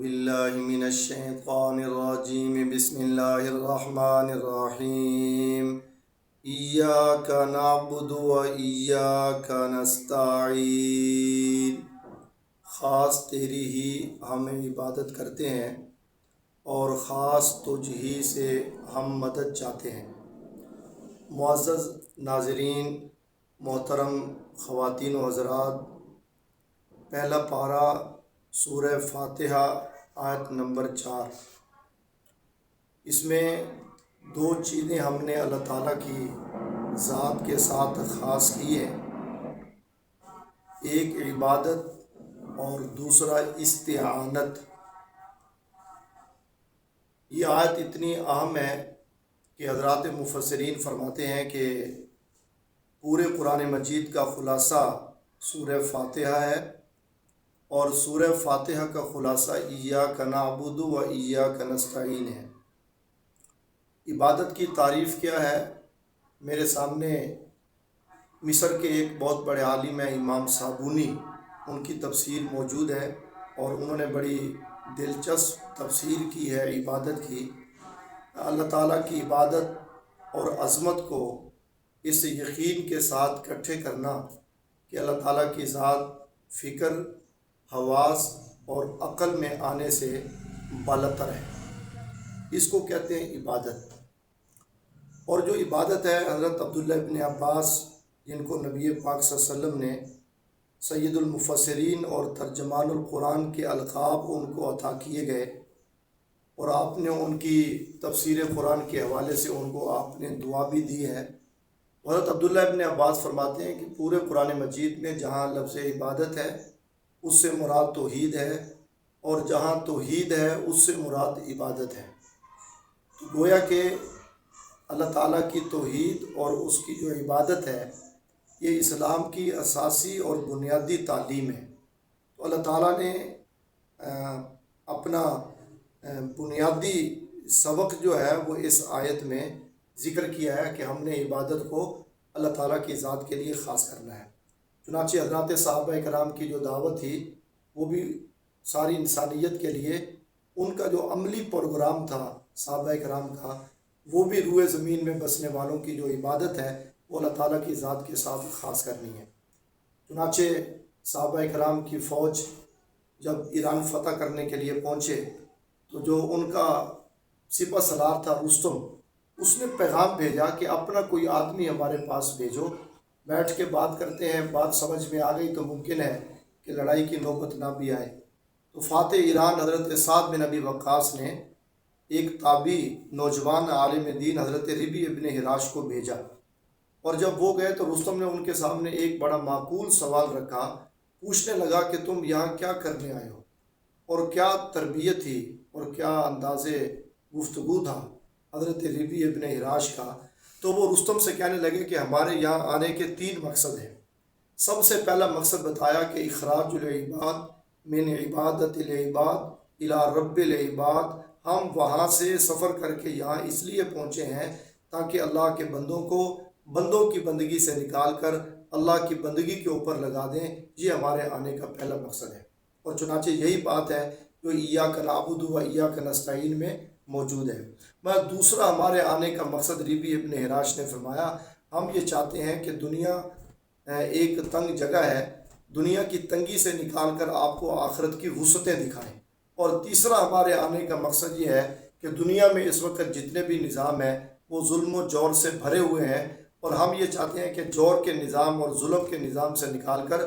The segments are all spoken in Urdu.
باللہ من الشیطان الرجیم بسم اللہ الرحمن الرحیم ایاک نعبد و ایاک نستعین۔ خاص تیری ہی ہم عبادت کرتے ہیں اور خاص تجھ ہی سے ہم مدد چاہتے ہیں۔ معزز ناظرین، محترم خواتین و حضرات، پہلا پارہ سورہ فاتحہ آیت نمبر 4۔ اس میں دو چیزیں ہم نے اللہ تعالیٰ کی ذات کے ساتھ خاص کی ہے، ایک عبادت اور دوسرا استعانت۔ یہ آیت اتنی اہم ہے کہ حضرات مفسرین فرماتے ہیں کہ پورے قرآن مجید کا خلاصہ سورہ فاتحہ ہے، اور سورہ فاتحہ کا خلاصہ ایاک نعبد و ایاک نستعین ہے۔ عبادت کی تعریف کیا ہے؟ میرے سامنے مصر کے ایک بہت بڑے عالم ہیں امام صابونی، ان کی تفسیر موجود ہے اور انہوں نے بڑی دلچسپ تفسیر کی ہے عبادت کی۔ اللہ تعالیٰ کی عبادت اور عظمت کو اس یقین کے ساتھ اکٹھے کرنا کہ اللہ تعالیٰ کی ذات فکر، حواس اور عقل میں آنے سے بالاتر ہے، اس کو کہتے ہیں عبادت۔ اور جو عبادت ہے، حضرت عبداللہ ابن عباس، جن کو نبی پاک صلی اللہ علیہ وسلم نے سید المفسرین اور ترجمان القرآن کے القاب ان کو عطا کیے گئے، اور آپ نے ان کی تفسیر قرآن کے حوالے سے ان کو آپ نے دعا بھی دی ہے۔ حضرت عبداللہ ابن عباس فرماتے ہیں کہ پورے قرآن مجید میں جہاں لفظ عبادت ہے اس سے مراد توحید ہے، اور جہاں توحید ہے اس سے مراد عبادت ہے۔ تو گویا کہ اللہ تعالیٰ کی توحید اور اس کی جو عبادت ہے، یہ اسلام کی اساسی اور بنیادی تعلیم ہے۔ تو اللہ تعالیٰ نے اپنا بنیادی سبق جو ہے وہ اس آیت میں ذکر کیا ہے کہ ہم نے عبادت کو اللہ تعالیٰ کی ذات کے لیے خاص کرنا ہے۔ چنانچہ حضرات صحابہ کرام کی جو دعوت تھی وہ بھی ساری انسانیت کے لیے، ان کا جو عملی پروگرام تھا صحابہ کرام کا، وہ بھی روئے زمین میں بسنے والوں کی جو عبادت ہے وہ اللہ تعالیٰ کی ذات کے ساتھ خاص کرنی ہے۔ چنانچہ صحابہ کرام کی فوج جب ایران فتح کرنے کے لیے پہنچے تو جو ان کا سپہ سالار تھا رستم، اس نے پیغام بھیجا کہ اپنا کوئی آدمی ہمارے پاس بھیجو، بیٹھ کے بات کرتے ہیں، بات سمجھ میں آ گئی تو ممکن ہے کہ لڑائی کی نوبت نہ بھی آئے۔ تو فاتح ایران حضرت سعد بن ابی وقاص نے ایک تابعی نوجوان عالم دین حضرت ربی ابن حراش کو بھیجا، اور جب وہ گئے تو رستم نے ان کے سامنے ایک بڑا معقول سوال رکھا، پوچھنے لگا کہ تم یہاں کیا کرنے آئے ہو، اور کیا تربیت تھی اور کیا انداز گفتگو تھا حضرت ربی ابن حراش کا۔ تو وہ رستم سے کہنے لگے کہ ہمارے یہاں آنے کے 3 مقصد ہیں۔ سب سے پہلا مقصد بتایا کہ اخراج العباد من عبادت العباد الی رب العباد، ہم وہاں سے سفر کر کے یہاں اس لیے پہنچے ہیں تاکہ اللہ کے بندوں کو بندوں کی بندگی سے نکال کر اللہ کی بندگی کے اوپر لگا دیں، یہ ہمارے آنے کا پہلا مقصد ہے۔ اور چنانچہ یہی بات ہے جو ایاک نعبد و ایاک نستعین میں موجود ہے۔ دوسرا ہمارے آنے کا مقصد ربی ابن حراش نے فرمایا، ہم یہ چاہتے ہیں کہ دنیا ایک تنگ جگہ ہے، دنیا کی تنگی سے نکال کر آپ کو آخرت کی وسعتیں دکھائیں۔ اور تیسرا ہمارے آنے کا مقصد یہ ہے کہ دنیا میں اس وقت جتنے بھی نظام ہیں وہ ظلم و جور سے بھرے ہوئے ہیں، اور ہم یہ چاہتے ہیں کہ جور کے نظام اور ظلم کے نظام سے نکال کر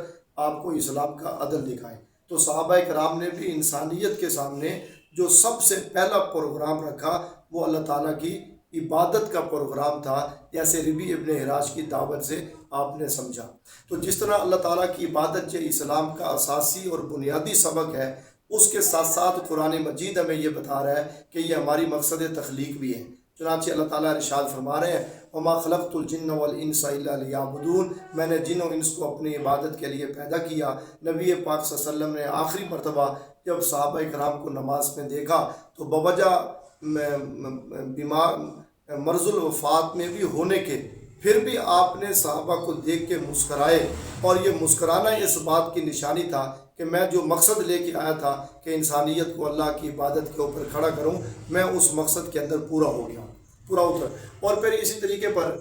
آپ کو اسلام کا عدل دکھائیں۔ تو صحابہ کرام نے بھی انسانیت کے سامنے جو سب سے پہلا پروگرام رکھا وہ اللہ تعالیٰ کی عبادت کا پروگرام تھا، جیسے ربی ابن حراش کی دعوت سے آپ نے سمجھا۔ تو جس طرح اللہ تعالیٰ کی عبادت جو اسلام کا اساسی اور بنیادی سبق ہے، اس کے ساتھ ساتھ قرآن مجید ہمیں یہ بتا رہا ہے کہ یہ ہماری مقصد تخلیق بھی ہے۔ چنانچہ اللہ تعالیٰ ارشاد فرما رہے ہیں، وَمَا خَلَقْتُ الْجِنَّ وَالْإِنسَ إِلَّا لِيَعْبُدُونَ، میں نے جن و انس کو اپنی عبادت کے لیے پیدا کیا۔ نبی پاک صلی اللہ علیہ وسلم نے آخری مرتبہ جب صحابہ کرام کو نماز میں دیکھا تو بوجہ بیمار مرض الوفات میں بھی ہونے کے پھر بھی آپ نے صحابہ کو دیکھ کے مسکرائے، اور یہ مسکرانا اس بات کی نشانی تھا کہ میں جو مقصد لے کے آیا تھا کہ انسانیت کو اللہ کی عبادت کے اوپر کھڑا کروں، میں اس مقصد کے اندر پورا ہو گیا، پورا اترا۔ اور پھر اسی طریقے پر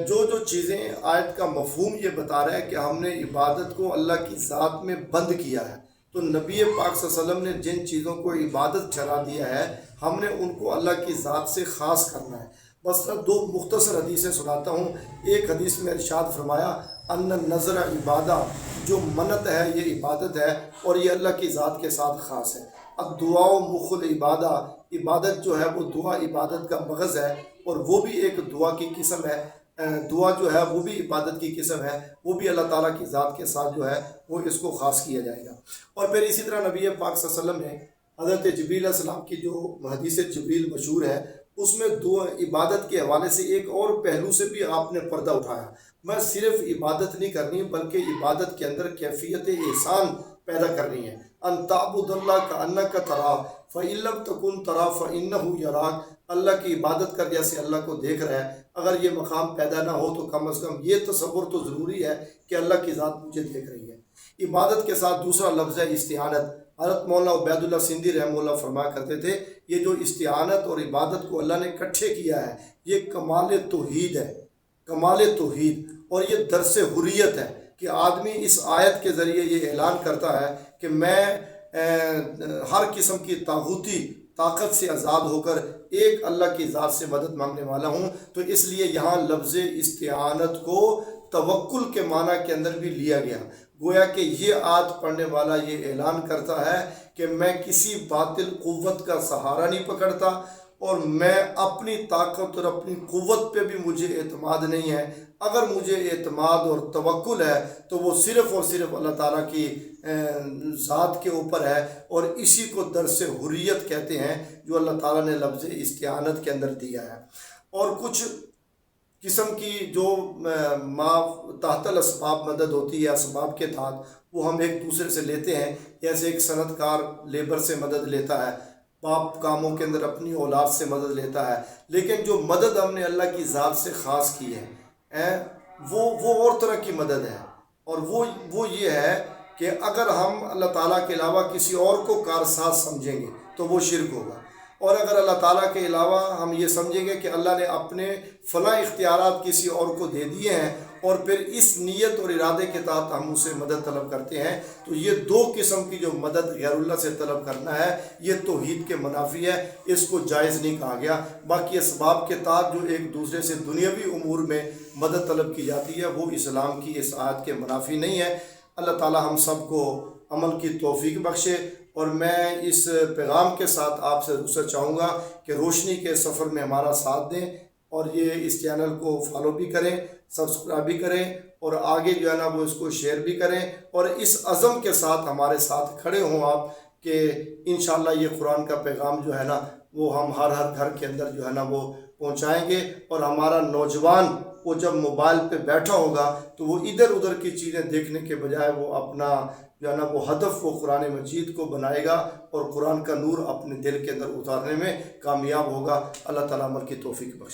جو چیزیں آیت کا مفہوم یہ بتا رہا ہے کہ ہم نے عبادت کو اللہ کی ذات میں بند کیا ہے، تو نبی پاک صلی اللہ علیہ وسلم نے جن چیزوں کو عبادت ٹھہرا دیا ہے، ہم نے ان کو اللہ کی ذات سے خاص کرنا ہے۔ بس دو مختصر حدیثیں سناتا ہوں۔ ایک حدیث میں ارشاد فرمایا ان نظر عبادہ، جو منت ہے یہ عبادت ہے، اور یہ اللہ کی ذات کے ساتھ خاص ہے۔ الدعاء مخ العبادہ، عبادت جو ہے وہ دعا عبادت کا مغز ہے، اور وہ بھی ایک دعا کی قسم ہے۔ دعا جو ہے وہ بھی عبادت کی قسم ہے، وہ بھی اللہ تعالیٰ کی ذات کے ساتھ جو ہے وہ اس کو خاص کیا جائے گا۔ اور پھر اسی طرح نبی پاک صلی اللہ علیہ وسلم نے حضرت جبریل علیہ السلام کی جو حدیث جبریل مشہور ہے، اس میں دعا عبادت کے حوالے سے ایک اور پہلو سے بھی آپ نے پردہ اٹھایا۔ میں صرف عبادت نہیں کرنی بلکہ عبادت کے اندر کیفیت احسان پیدا کرنی ہے۔ ان تعبد اللہ کأنک تراہ فإن لم تکن تراہ فإنہ یراک، اللہ کی عبادت کر جیسے اللہ کو دیکھ رہا ہے۔ اگر یہ مقام پیدا نہ ہو تو کم از کم یہ تصور تو ضروری ہے کہ اللہ کی ذات مجھے دیکھ رہی ہے۔ عبادت کے ساتھ دوسرا لفظ ہے استعانت۔ حضرت مولانا عبید اللہ سندھی رحمہ اللہ فرمایا کرتے تھے، یہ جو استعانت اور عبادت کو اللہ نے اکٹھے کیا ہے، یہ کمال توحید ہے، کمال توحید، اور یہ درس حریت ہے کہ آدمی اس آیت کے ذریعے یہ اعلان کرتا ہے کہ میں ہر قسم کی طاغوتی طاقت سے آزاد ہو کر ایک اللہ کی ذات سے مدد مانگنے والا ہوں۔ تو اس لیے یہاں لفظ استعانت کو توکل کے معنی کے اندر بھی لیا گیا، گویا کہ یہ آیت پڑھنے والا یہ اعلان کرتا ہے کہ میں کسی باطل قوت کا سہارا نہیں پکڑتا، اور میں اپنی طاقت اور اپنی قوت پہ بھی مجھے اعتماد نہیں ہے۔ اگر مجھے اعتماد اور توکل ہے تو وہ صرف اور صرف اللہ تعالیٰ کی ذات کے اوپر ہے، اور اسی کو درس حریت کہتے ہیں جو اللہ تعالیٰ نے لفظ استعانت کے اندر دیا ہے۔ اور کچھ قسم کی جو تحت الاسباب مدد ہوتی ہے، اسباب کے تحت، وہ ہم ایک دوسرے سے لیتے ہیں، جیسے ایک صنعت کار لیبر سے مدد لیتا ہے، باپ کاموں کے اندر اپنی اولاد سے مدد لیتا ہے، لیکن جو مدد ہم نے اللہ کی ذات سے خاص کی ہے وہ اور طرح کی مدد ہے، اور وہ یہ ہے کہ اگر ہم اللہ تعالیٰ کے علاوہ کسی اور کو کارساز سمجھیں گے تو وہ شرک ہوگا، اور اگر اللہ تعالیٰ کے علاوہ ہم یہ سمجھیں گے کہ اللہ نے اپنے فلاں اختیارات کسی اور کو دے دیے ہیں، اور پھر اس نیت اور ارادے کے تحت ہم اسے مدد طلب کرتے ہیں، تو یہ دو قسم کی جو مدد غیر اللہ سے طلب کرنا ہے یہ توحید کے منافی ہے، اس کو جائز نہیں کہا گیا۔ باقی اسباب کے تحت جو ایک دوسرے سے دنیاوی امور میں مدد طلب کی جاتی ہے وہ اسلام کی اس آیت کے منافی نہیں ہے۔ اللہ تعالی ہم سب کو عمل کی توفیق بخشے، اور میں اس پیغام کے ساتھ آپ سے رخصت چاہوں گا کہ روشنی کے سفر میں ہمارا ساتھ دیں، اور یہ اس چینل کو فالو بھی کریں، سبسکرائب بھی کریں، اور آگے جو ہے نا وہ اس کو شیئر بھی کریں، اور اس عزم کے ساتھ ہمارے ساتھ کھڑے ہوں آپ کہ انشاءاللہ یہ قرآن کا پیغام جو ہے نا وہ ہم ہر گھر کے اندر جو ہے نا وہ پہنچائیں گے، اور ہمارا نوجوان وہ جب موبائل پہ بیٹھا ہوگا تو وہ ادھر ادھر کی چیزیں دیکھنے کے بجائے وہ اپنا جو ہے نا وہ ہدف وہ قرآن مجید کو بنائے گا، اور قرآن کا نور اپنے دل کے اندر اتارنے میں کامیاب ہوگا۔ اللہ تعالیٰ عمل کی توفیق بخشے۔